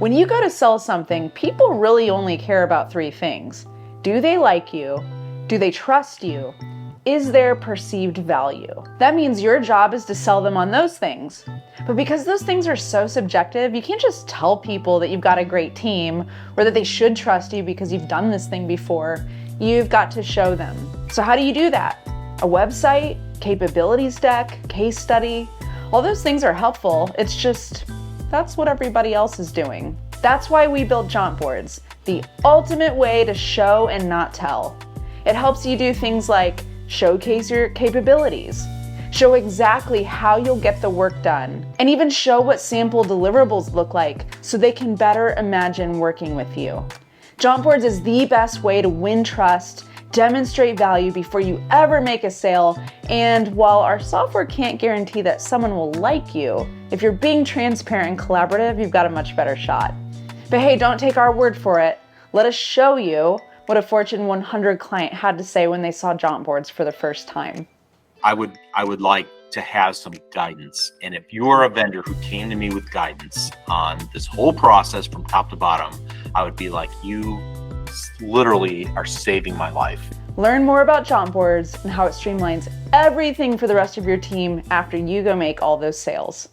When you go to sell something, people really only care about three things. Do they like you? Do they trust you? Is there perceived value? That means your job is to sell them on those things. But because those things are so subjective, you can't just tell people that you've got a great team or that they should trust you because you've done this thing before. You've got to show them. So how do you do that? A website, capabilities deck, case study, all those things are helpful. It's just, that's what everybody else is doing. That's why we built Jauntboards, the ultimate way to show and not tell. It helps you do things like showcase your capabilities, show exactly how you'll get the work done, and even show what sample deliverables look like so they can better imagine working with you. Jauntboards is the best way to win trust, demonstrate value before you ever make a sale, and while our software can't guarantee that someone will like you, if you're being transparent and collaborative, you've got a much better shot. But hey, don't take our word for it. Let us show you what a Fortune 100 client had to say when they saw Jauntboards for the first time. I would like to have some guidance. And if you are a vendor who came to me with guidance on this whole process from top to bottom, I would be like, you literally are saving my life. Learn more about Jauntboards and how it streamlines everything for the rest of your team after you go make all those sales.